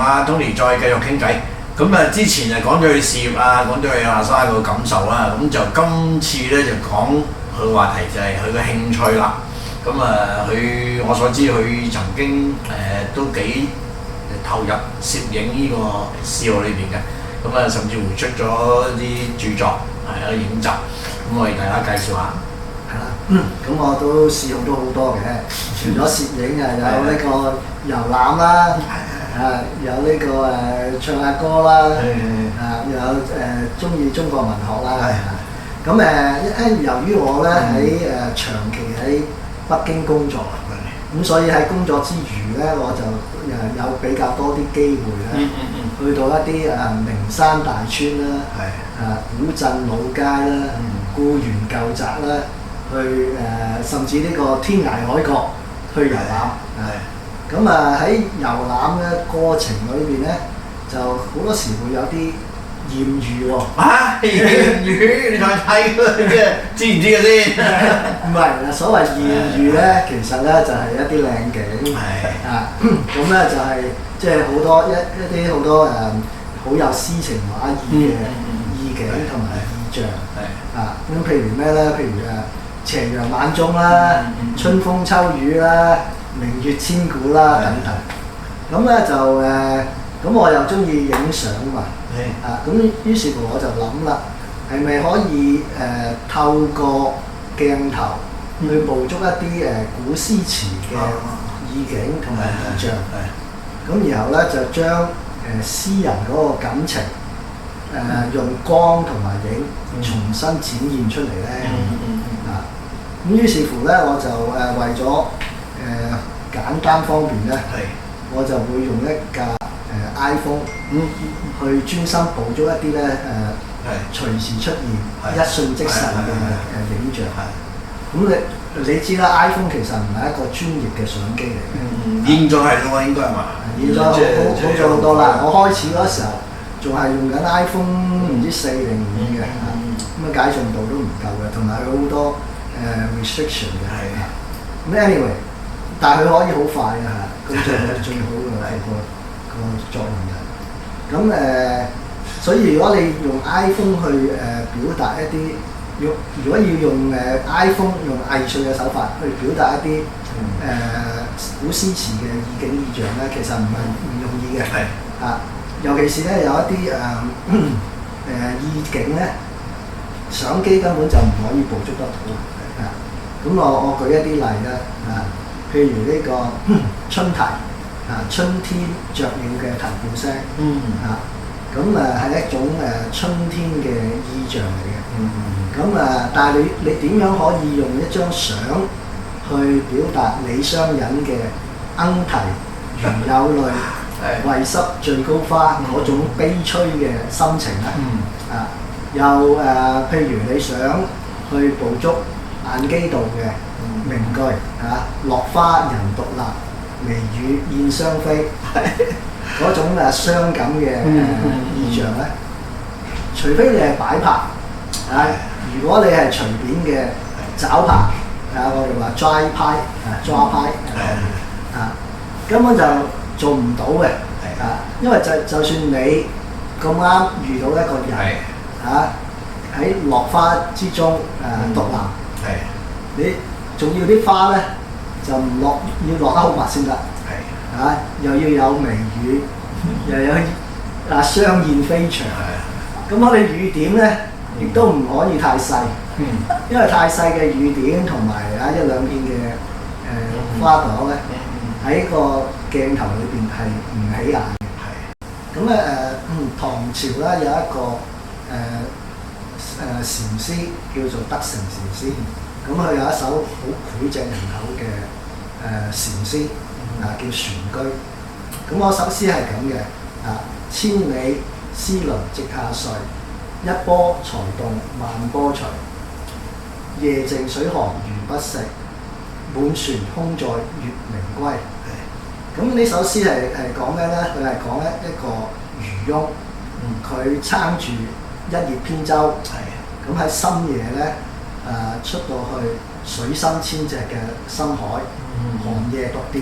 阿 Tony 再繼續傾偈。咁啊，之前就講咗佢事業啊，講咗佢阿沙個感受啦。咁就今次咧就講佢個話題就係佢嘅興趣啦。咁啊，我所知佢曾經都幾投入攝影呢個嗜好裏邊嘅。咁啊，甚至乎出咗啲著作，係有影集。咁我哋大家介紹下。係啦，咁我都嗜好都好多嘅，除咗攝影啊，有呢個遊覽啦，有呢個唱下歌啦，有中意中國文學啦。咁由於我咧喺長期喺北京工作，咁所以喺工作之餘咧，我就有比較多啲機會咧，去到一啲名山大川啦，古鎮老街啦，故園舊宅啦。去甚至呢個天涯海角去遊覽，咁喺遊覽嘅過程裏邊咧，就好多時會有啲豔遇喎。豔遇你再睇嘅，知唔知嘅先？唔係，所謂豔遇咧，其實咧就係一啲靚景，咁咧就係即係好多一啲好多好有詩情畫意嘅意境同埋意象，咁譬如咩咧？譬如斜陽晚鐘啦，春風秋雨啦，明月千古啦等等。咁咧就咁我又中意影相嘛，咁於是乎我就諗啦，係咪可以透過鏡頭去捕捉一啲古詩詞嘅意境同埋意象，咁然後咧就將詩人嗰個感情用光同埋影重新展現出嚟咧。咁於是乎咧，我就為咗簡單方便咧，我就會用一架iPhone 去專心捕捉一啲咧隨時出現、一瞬即逝嘅影像。咁你知啦 ，iPhone 其實唔係一個專業嘅相機嚟嘅。現在係咯，應該係嘛？現在好咗好多啦。我開始嗰時候仲係用緊 iPhone 唔知4定5嘅，咁解像度都唔夠嘅，同埋佢好多restriction 嘅，咁 anyway， 但係佢可以好快嘅咁最好嘅個作用嘅。咁所以如果你用 iPhone 去表達一啲，如果要用iPhone 用藝術嘅手法去表達一啲古詩詞嘅意境意象咧，其實唔容易嘅。尤其是咧有一啲意境咧，相機根本就唔可以捕捉得到。咁我舉一啲例啦，譬如呢個春題，春天雀鳥嘅啼叫聲，咁係一種春天嘅意象嚟嘅。咁但係你點樣可以用一張相去表達李商隱嘅鶯啼如有淚，為濕最高花嗰種悲催嘅心情咧？又譬如你想去捕捉晏幾道嘅名句落花人獨立，微雨燕雙飛嗰種傷感嘅意象咧，除非你係擺拍，如果你係隨便嘅找拍，我哋話 dry 拍抓拍，根本就做唔到嘅，因為就算你咁啱遇到一個人喺落花之中獨立，你仲要啲花咧就唔落，要落得好密先得，又要有微雨，又有雙燕飛翔，咁我哋雨點咧亦都唔可以太細，因為太細嘅雨點同埋一兩片嘅花朵咧喺個鏡頭裏邊係唔起眼嘅。咁唐朝咧有一個禪師叫做德成禪師，咁佢有一首好膾炙人口嘅禪詩，叫玄居。咁我首詩係咁嘅，千里絲綸直下垂，一波才動萬波隨。夜靜水寒魚不食，滿船空載月明歸。咁呢首詩係講咩咧？佢係講一個漁翁，佢撐住一葉扁舟，咁喺深夜咧出到去水深千尺嘅深海，寒夜獨釣。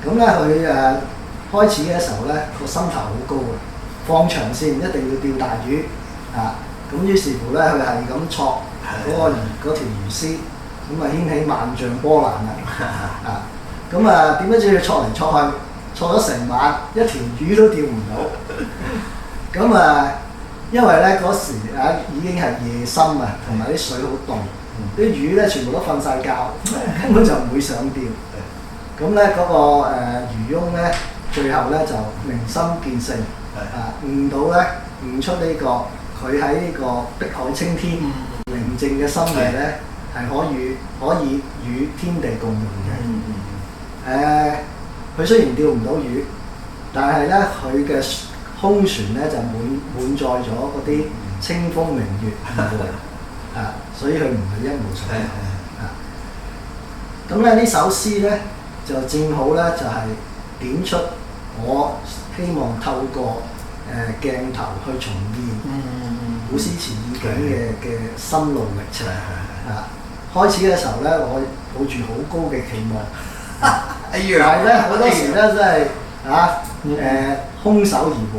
咁咧佢開始嘅時候咧個心頭好高嘅，放長線一定要釣大魚啊！咁於是乎咧佢係咁戳嗰條魚絲，咁啊掀起萬丈波瀾啦啊！咁啊點解知佢戳嚟戳去，戳咗成晚，一條魚都釣唔到。咁啊，因為咧嗰時已經係夜深啊，同埋啲水好凍，啲魚咧全部都瞓晒覺，根本就唔會上釣。咁咧嗰個漁翁咧，最後咧就明心見性，悟到咧悟出呢個佢喺呢個碧海青天寧靜嘅深夜咧，係可以與天地共融嘅。佢雖然釣唔到魚，但係咧佢嘅空船咧就滿載咗嗰啲清風明月所以佢唔係一無所有。咁咧呢首詩咧就正好咧就係點出我希望透過鏡頭去重現古詩詞意境嘅心路歷程。開始嘅時候咧，我抱住好高嘅期望，但係咧好多時咧真係空手而回。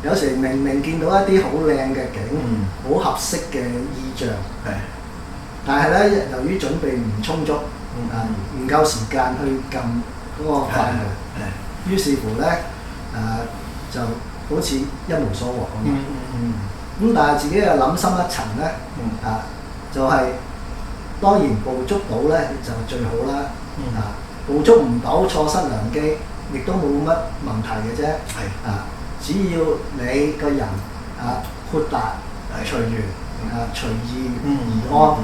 有時明明見到一啲好靚嘅景，好合適嘅意象，但係咧由於準備唔充足，唔夠時間去撳嗰個快門，於是乎咧就好似一無所獲咁。咁但係自己又諗深一層咧，就係當然捕捉到咧就最好啦。捕捉唔到錯失良機，亦都冇乜問題嘅啫。只要你個人豁達隨緣隨意而安，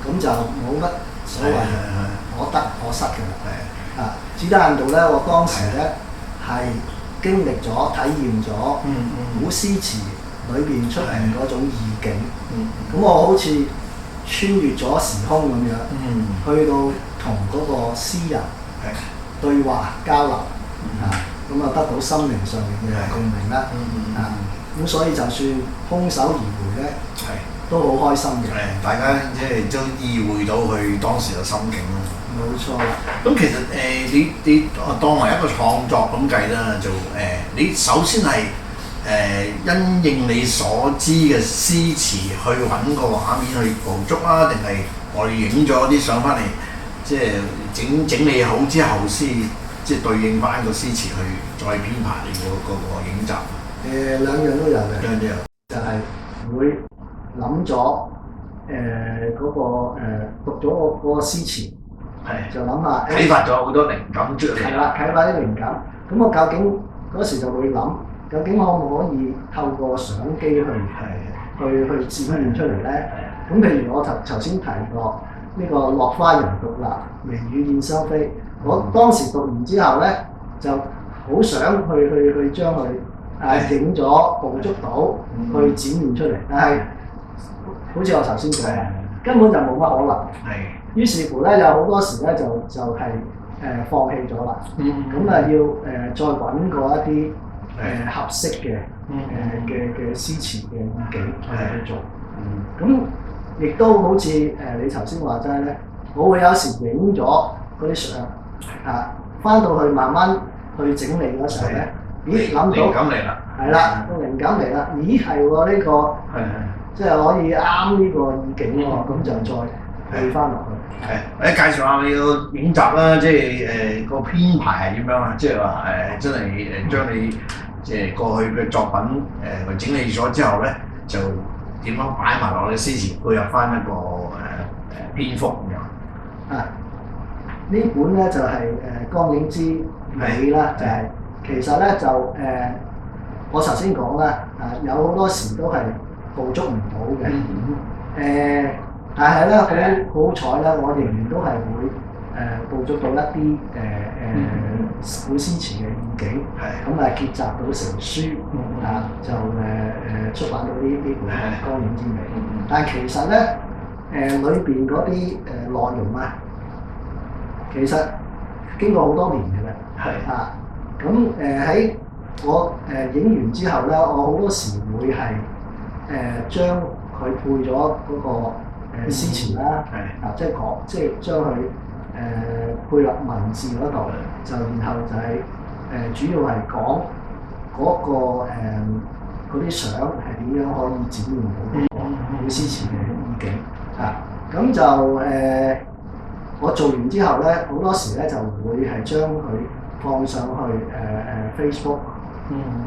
咁就冇乜所謂可得可失嘅啦。只得限度咧，我當時咧係經歷咗、體驗咗古詩詞裏邊出現嗰種意境。咁我好似穿越咗時空咁樣，去到同嗰個詩人對話交流。咁得到心靈上面嘅共鳴啦。咁所以就算空手而回咧，都好開心嘅。大家即係都意會到佢當時嘅心境咯。冇錯啦。咁其實你當為一個創作咁計啦，就你首先係因應你所知嘅詩詞去揾個畫面去捕捉啊，定係我哋影咗啲相翻嚟，即係整理好之後先？即係對應翻個詩詞去再編排你嗰個影集。兩樣都有嘅。兩樣都有。就係會諗咗嗰個讀咗嗰個詩詞，就諗下啟發咗好多靈感出嚟。係啦，啟發啲靈感。咁我究竟嗰時就會諗，究竟可唔可以透過相機去展現出嚟咧？咁譬如我頭先提過呢個落花人獨立，微雨燕雙飛。我當時讀完之後咧，就好想去將佢影咗捕捉到，去展現出嚟。但係好似我頭先講，根本就冇乜可能。於是乎咧，有好多時咧就係放棄咗啦。咁要再揾過一啲合適嘅詩詞嘅意境去做。咁亦都好似你頭先話齋咧，我會有時影咗嗰啲相。翻到去慢慢去整理嗰時候咧，咦諗到靈感嚟啦，係啦，個靈感嚟啦，咦係喎呢個，即係可以啱呢個意境喎，咁就再去翻落去。介紹下你個影集啦，即係個編排係點樣啊？即係話真係將你即係過去嘅作品整理咗之後咧，就點樣擺埋落你詩詞，配合翻一個篇幅咁樣。呢本咧就係光影之美啦，就係其實咧就我頭先講啦，有好多時都係捕捉唔到嘅，但係咧好彩咧，我仍然都係會捕捉到一啲古詩詞嘅意境，咁結集到成書，就出版到呢本光影之美。但係其實咧裏邊嗰啲內容啊，其實經過好多年嘅啦，咁喺我影完之後咧，我好多時會係將佢配咗嗰個詩詞啦，即係將佢配落文字嗰度，就然後就係主要係講嗰、個嗰啲相係點樣可以展現到嗰個古詩詞嘅意境啊。咁就我做完之後咧，好多時咧就會係將佢放上去Facebook，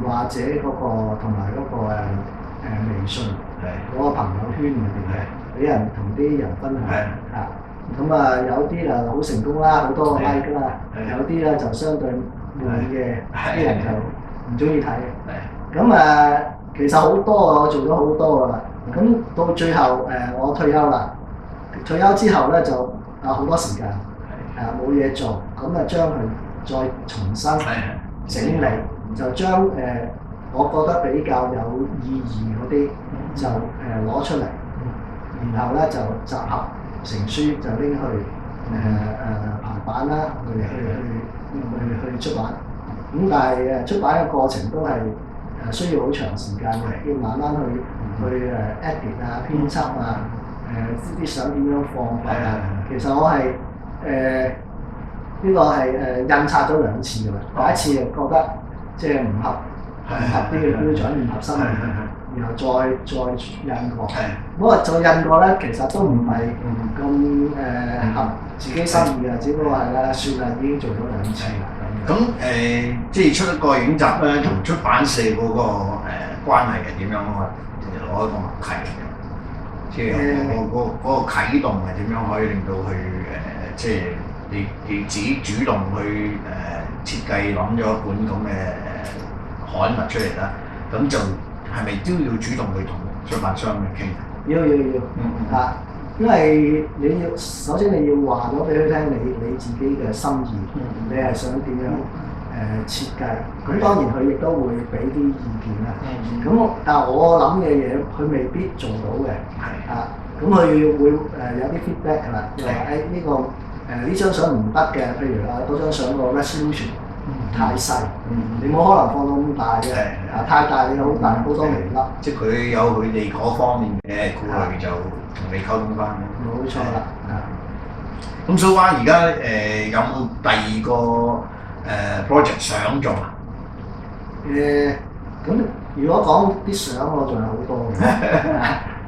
或者嗰、個同埋嗰個微信嗰個朋友圈裏邊嘅，俾人同啲人分享啊。咁啊有啲就好成功啦，好多個 like 啦，有啲咧就相對悶嘅，啲人就唔中意睇嘅。咁其實好多我做咗好多噶啦。咁到最後我退休啦，退休之後咧就好多時間，冇嘢做，咁將佢再重新整理，就將我覺得比較有意義嗰啲就攞出嚟，然後咧就集合成書就拎去排版啦，去出版。咁但係出版嘅過程都係需要好長時間嘅，要慢慢去edit 啊、編輯啊，啲相點樣放法啊。其實我係呢個係印刷咗2次㗎啦。第一次覺得即係唔合啲嘅標準，唔合心意，然後再印過。咁再印過咧，其實都唔係咁合自己心意嘅，只不過係啦，算啦，已經做咗2次啦。咁即係出一個影集咧，同出版社嗰個關係係點樣啊？攞一個默契咁樣，即係嗰個啟動係點樣可以令到佢即係你自己主動去設計諗咗一本咁嘅刊物出嚟啦，咁就係咪都要主動去同出版商去傾？要因為你要首先你要話咗俾佢聽你自己嘅心意，你係想點樣設計？咁當然佢亦都會俾啲意見啦。咁但係我諗嘅嘢佢未必做到嘅。咁佢會有啲 feedback 㗎啦，就話呢個呢張相唔得嘅，譬如嗰張相個 resolution 太細，你冇可能放到咁大嘅，太大你好大好多微粒。即係佢有佢哋嗰方面嘅顧慮就同你溝通翻。冇錯啦。咁蘇灣而家有冇第2個project 想做啊？咁如果講啲相，我仲有好多嘅，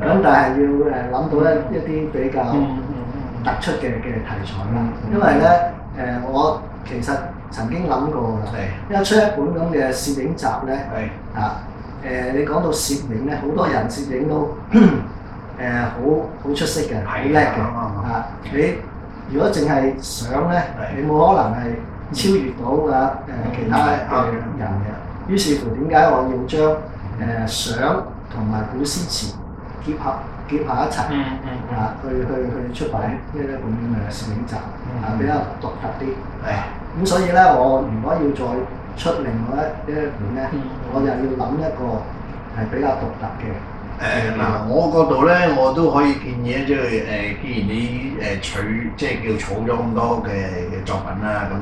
咁但係要諗到一啲比較突出嘅題材啦。因為咧我其實曾經諗過㗎，因為出一本咁嘅攝影集咧，你講到攝影咧，好多人攝影都好出色嘅，好叻嘅。你如果淨係相咧，你冇可能係超越到其他嘅人嘅。於是乎點解我要將相同埋古詩詞結合一齊，去出版呢一本攝影集，比較獨特啲。咁所以咧，我如果要再出另外一本咧，我就要諗一個係比較獨特嘅。我嗰度咧，我都可以建議咧，即係既然你即係叫儲咗咁多嘅作品啦，咁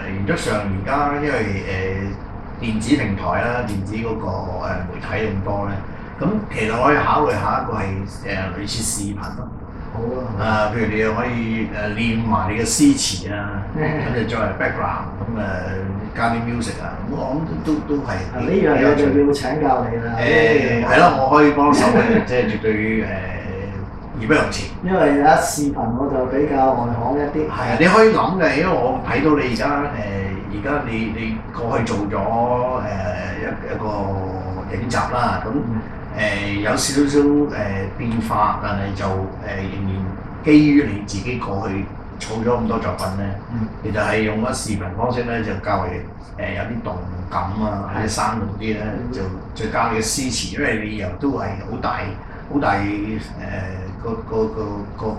原則上而家因為電子平台啦、電子嗰個媒體咁多咧，咁其實可以考慮下一個係類似視頻咯。好啊！譬如你又可以念埋你嘅詩詞啊，咁就作為 background，咁加啲 music 啊，咁我諗都係。呢樣嘢就要請教你啦。係咯，我可以幫手嘅，即係絕對義不容辭。因為有視頻我就比較外行一啲。係啊，你可以諗嘅，因為我睇到你而家你過去做咗一個影集啦，咁。有少少變化，但係就仍然基於你自己過去儲咗咁多作品咧，其實係用咗視頻方式咧，就較為有啲動感啊，或者生動啲咧，就再加你嘅詩詞，因為你又都係好大個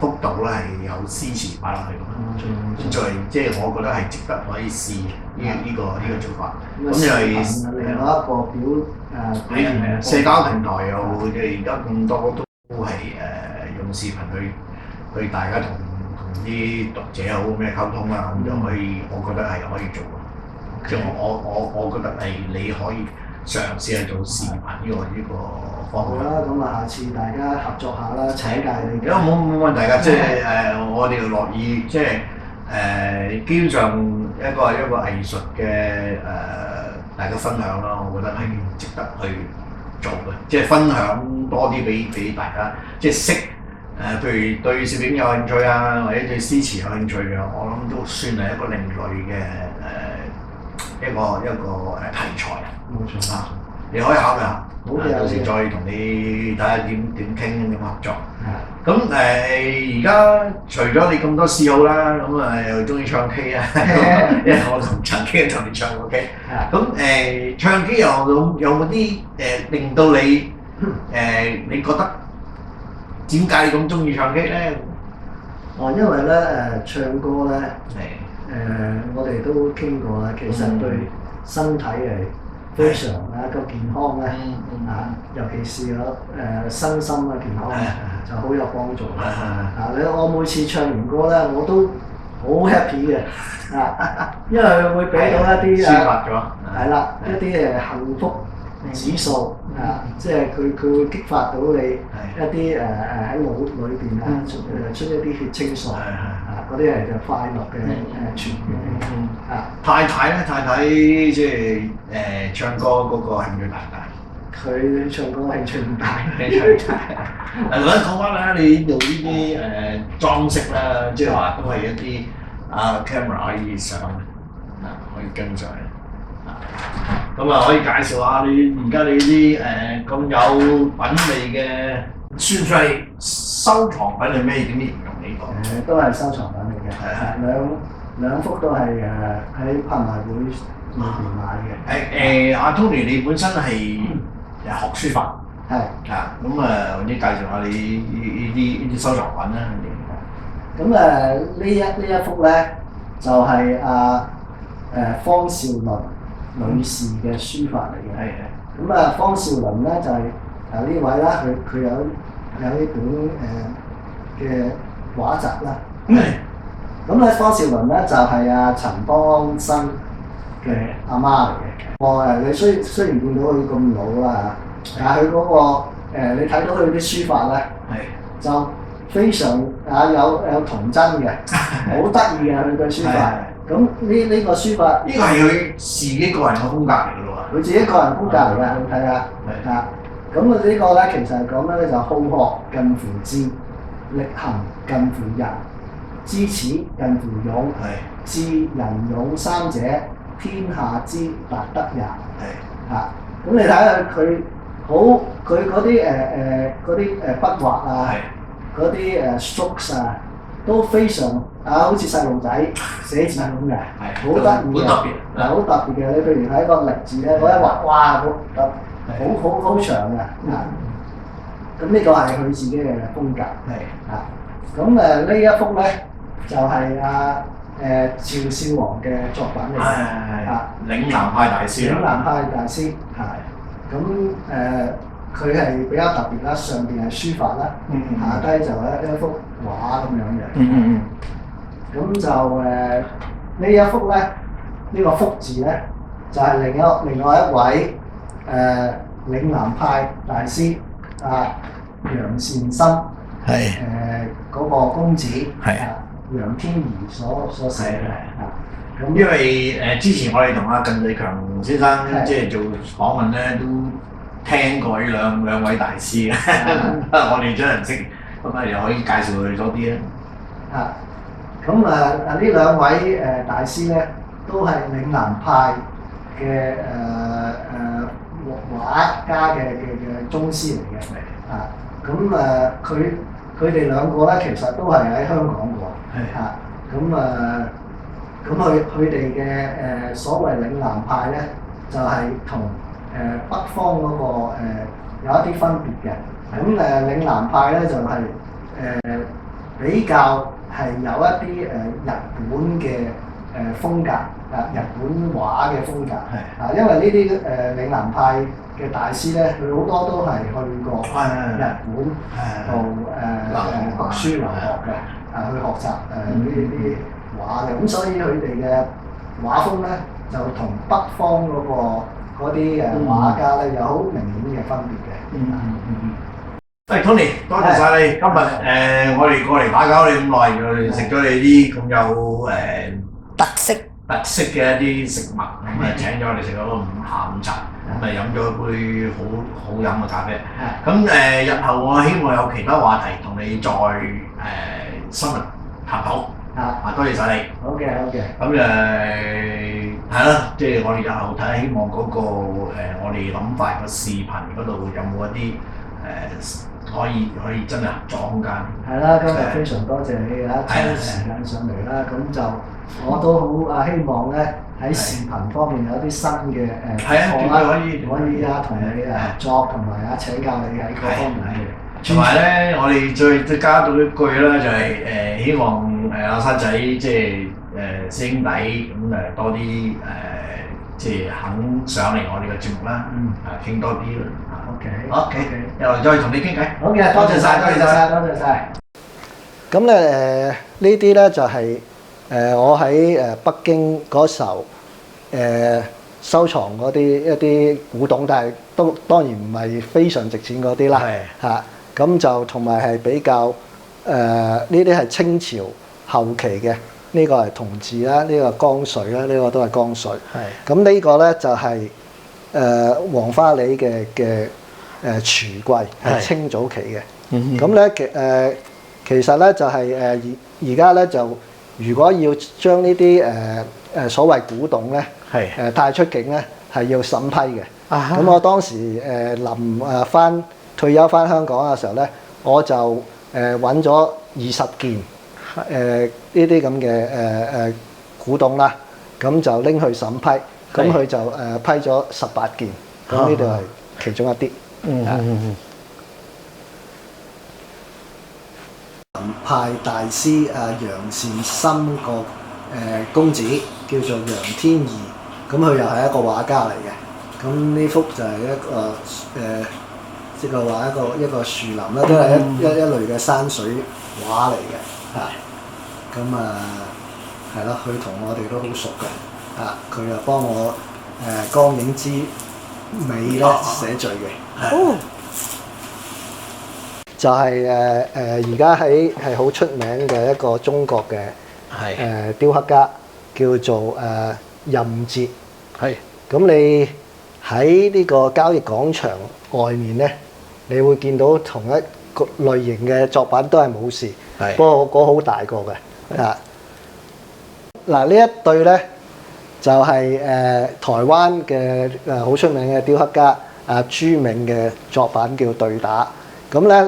幅度咧係有詩詞擺落去咁樣，即係我覺得係值得可以試呢個做法。咁又係另外一個表現社交平台又而家咁多都係用視頻去大家同啲讀者好咩溝通啦，咁就可以，我覺得係可以做。即係我覺得係你可以嘗試去做視頻呢個方法。好啦，咁下次大家合作下啦，請教你。冇問題㗎，即係我哋樂意即係基本上一個藝術嘅大家分享咯，我覺得係值得去做嘅，即係分享多啲俾大家，即係識譬如對攝影有興趣啊，或者對詩詞有興趣嘅，我諗都算係一個另類嘅一個題材啊。冇錯啊，你可以考慮下，好嘅到時再同你睇下點傾點合作。咁而家除咗你咁多嗜好啦，咁又中意唱 K 啊，因為我曾經同你唱過 K。咁唱 K 有冇啲令到你你覺得點解你咁中意唱 K 咧？因為咧唱歌咧我哋都傾過啦，其實對身體係非常個健康咧尤其是身心嘅健康就好有幫助我每次唱完歌咧，我都好 happy 嘅因為佢會俾到一啲抒發咗係啦，一啲幸福指數即係佢會激發到你一啲喺腦裏邊出一啲血清素嗰啲係就快樂嘅泉源太太即係唱歌嗰個興趣大唔大？佢唱歌興趣唔大。講翻啦，你用呢啲裝飾啦，即係話都係一啲camera 可以上可以跟上咁可以介紹下你而家你啲咁有品味嘅，算唔算係收藏品定咩？點形容呢個？都係收藏品嚟嘅，兩幅都係喺拍賣會裏邊買嘅。阿 Tony 你本身係學書法，係咁或者介紹下你呢啲收藏品啦。咁呢一幅咧就係方少麟女士嘅書法嚟嘅。咁方少麟咧就係呢位啦，佢有呢本嘅畫集啦。咁咧方少麟咧就係陳邦生嘅阿媽嚟嘅。你雖然見到佢咁老啦但係佢嗰個你睇到佢啲書法咧，就非常有童真嘅，好得意嘅佢嘅書法。咁呢個書法，呢個係佢自己個人嘅風格嚟㗎咯喎。佢自己個人風格嚟㗎，你睇下。咁呢個咧其實係講咧就好學近乎智，力行近乎仁，知恥近乎勇，智仁勇三者，天下之大德也。咁你睇下佢嗰啲筆畫嗰啲strokes都非常好似細路仔寫字咁嘅，好得意嘅，好特別嘅。你譬如睇個力字咧，嗰一畫哇，好長嘅。咁呢個係佢自己嘅風格。咁呢一幅咧就係趙少皇嘅作品嚟嘅。嶺南派大師。嶺南派大師咁佢係比較特別啦，上邊係書法啦，下低就一幅畫咁樣嘅。咁就呢一幅咧，呢個福字咧，就係另外一位嶺南派大師楊善深嗰個公子楊天儀所寫嘅。咁因為之前我哋同近地強先生即係做訪問咧，都聽過呢兩位大師嘅，我哋真係唔識，咁又可以介紹佢哋多啲啊。咁呢兩位大師咧，都係嶺南派嘅畫家嘅宗師嚟嘅。咁佢哋兩個咧，其實都係喺香港嘅。咁佢哋嘅所謂嶺南派咧，就係同北方嗰個有一啲分別嘅。咁嶺南派咧就係比較係有一啲日本嘅風格日本畫嘅風格。因為呢啲嶺南派嘅大師咧，佢好多都係去過日本度讀書留學嘅，去學習呢啲畫嘅。咁所以佢哋嘅畫風咧，就同北方嗰啲畫家咧有好明顯嘅分別嘅。喂 Tony，多謝晒你今日我哋過嚟打攪你咁耐，我哋食咗你啲咁有特色嘅一啲食物，咁請咗我哋食咗個下午茶，咁飲咗一杯好飲嘅咖啡。咁日後我希望有其他話題同你再深入探討。多謝晒你。好嘅。咁係啦，即係我哋日後睇，希望嗰個我哋諗法個視頻嗰度有冇一啲可以真係合作空間。係啦，今日非常多謝你抽時間上嚟啦，咁就我都好希望咧喺視頻方面有啲新嘅絕對可以同你合作，同埋請教你喺嗰方面嘅。同埋咧，我哋再加到一句啦，就係希望阿山仔即係師兄弟咁多啲即係肯上嚟我哋嘅節目啦，傾多啲啦。OK，又再同你傾偈。好嘅，多謝晒。咁咧呢啲咧就係我喺北京嗰時候收藏嗰啲一啲古董，但係都當然唔係非常值錢嗰啲啦。嚇，咁就同埋係比較呢啲係清朝後期嘅，呢個係銅字啦，呢個江水啦，呢個都係江水。咁呢個咧就係黃花梨嘅櫥櫃，係清早期嘅。咁咧其實咧就係而家咧就如果要將呢啲所謂古董咧帶出境咧係要審批嘅。咁我當時臨退休翻香港嘅時候咧，我就揾咗20件呢啲咁嘅古董啦，咁就拎去審批，咁佢就批咗18件，咁呢度係其中一啲。派大師楊善深個公子叫做楊天儀，咁佢又係一個畫家嚟嘅。咁呢幅就係一個即係話一個樹林啦，都係一類嘅山水畫嚟嘅。咁係咯，佢同我哋都好熟嘅。佢又幫我光影之美咧寫序嘅。就係而家係好出名嘅一個中國嘅雕刻家，叫做任哲。咁你喺呢個交易廣場外面咧，你會見到同一個類型嘅作品都係武士，不過嗰好大個嘅。嗱呢一對咧就係台灣嘅好出名嘅雕刻家朱銘嘅作品叫對打。咁咧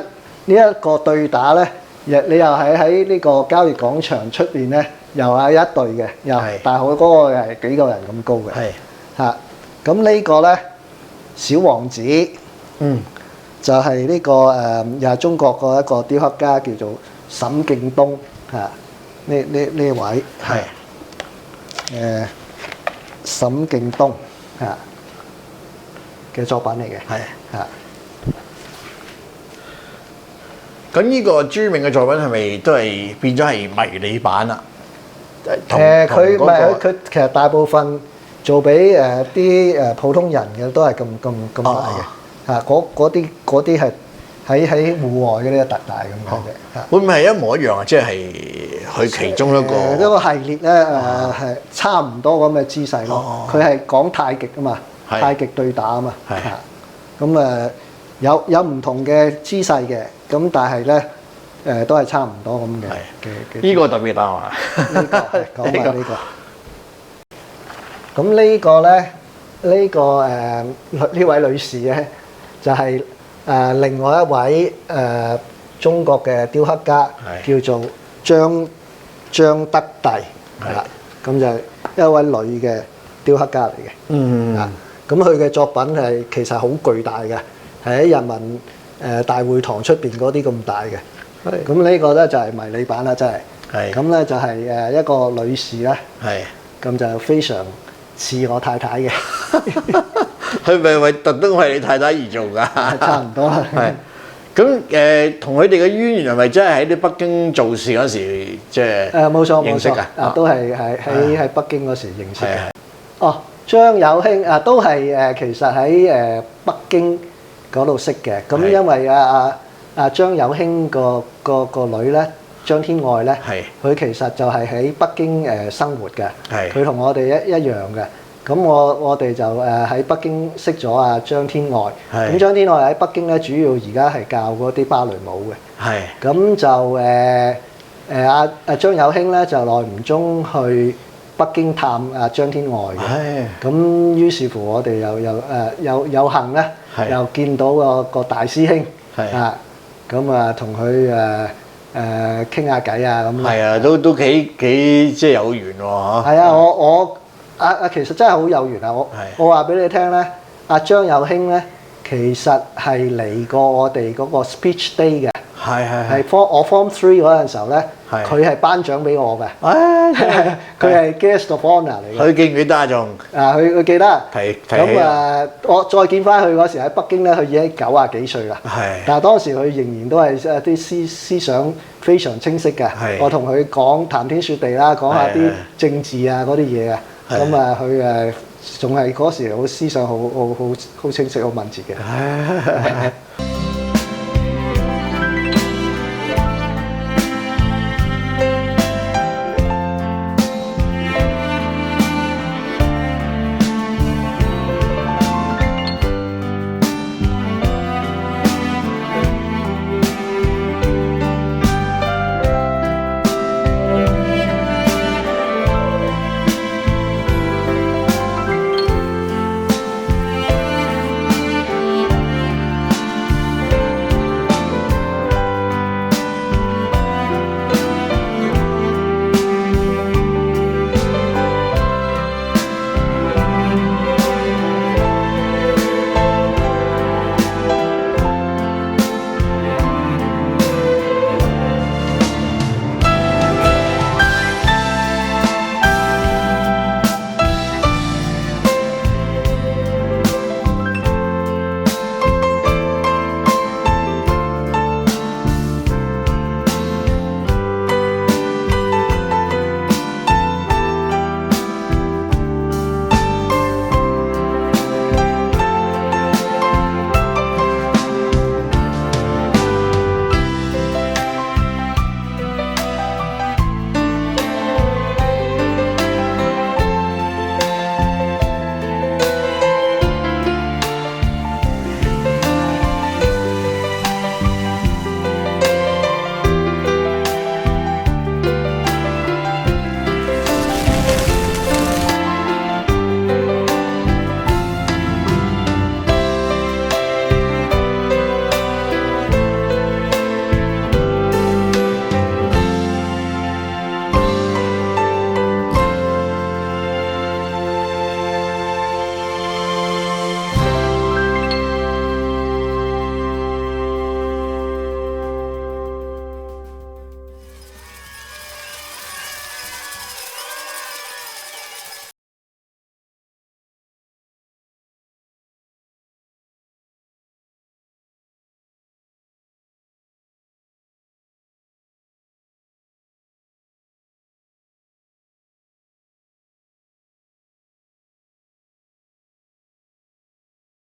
呢一個對打咧，你又喺呢個交易廣場出邊咧，又係一對嘅，但係佢嗰個係幾個人咁高嘅。咁呢個咧小王子，就係呢個又係中國個一個雕刻家叫做沈敬東呢位沈敬東嘅作品嚟嘅。咁呢個朱銘嘅作品係咪都係變咗係迷你版啦？佢其實大部分做俾啲普通人嘅都係咁大嘅。嗰啲係喺戶外嗰啲特大咁嘅。會唔會係一模一樣啊？即係佢其中一個一個系列咧係差唔多咁嘅姿勢咯。佢係講太極啊嘛，太極對打啊嘛。咁有唔同嘅姿勢嘅，咁但係咧都係差唔多咁嘅。呢個特別大嘛？呢個。咁呢個咧，呢位女士咧，就係另外一位中國嘅雕刻家，叫做張德第。咁就係一位女嘅雕刻家嚟嘅。咁佢嘅作品係其實好巨大嘅。喺人民大會堂出邊嗰啲咁大嘅，咁呢個咧就係迷你版啦，真係。咁咧就係一個女士啦，咁就非常似我太太嘅。佢咪為特登為你太太而做㗎？差唔多啦。咁同佢哋嘅淵源係咪真係喺啲北京做事嗰時即係冇錯認識㗎？都係喺北京嗰時認識嘅。張有興都係其實喺北京嗰度識嘅。咁因為張有興個女咧，張天愛咧，佢其實就係喺北京生活嘅，佢同我哋一樣嘅。咁我哋就喺北京識咗張天愛，咁張天愛喺北京咧，主要而家係教嗰啲芭蕾舞嘅。咁就張有興咧就耐唔中去北京探張天愛嘅。咁於是乎我哋又有幸咧，又見到個大師兄咁同佢傾下偈咁。係啊，都幾即係有緣喎嚇。係啊，我其實真係好有緣啊！我話俾你聽咧，張有興咧其實係嚟過我哋嗰個 speech day 嘅。係我 Form 3嗰陣時候咧，佢係頒獎俾我嘅。佢係 guest of honour 嚟嘅。佢記唔記得啊？仲佢記得。咁我再見翻佢嗰時喺北京咧，佢已經90幾歲啦。但係當時佢仍然都係啲思想非常清晰嘅。我同佢講談天說地啦，講下啲政治嗰啲嘢啊。咁佢仲係嗰時好思想好清晰好敏捷嘅。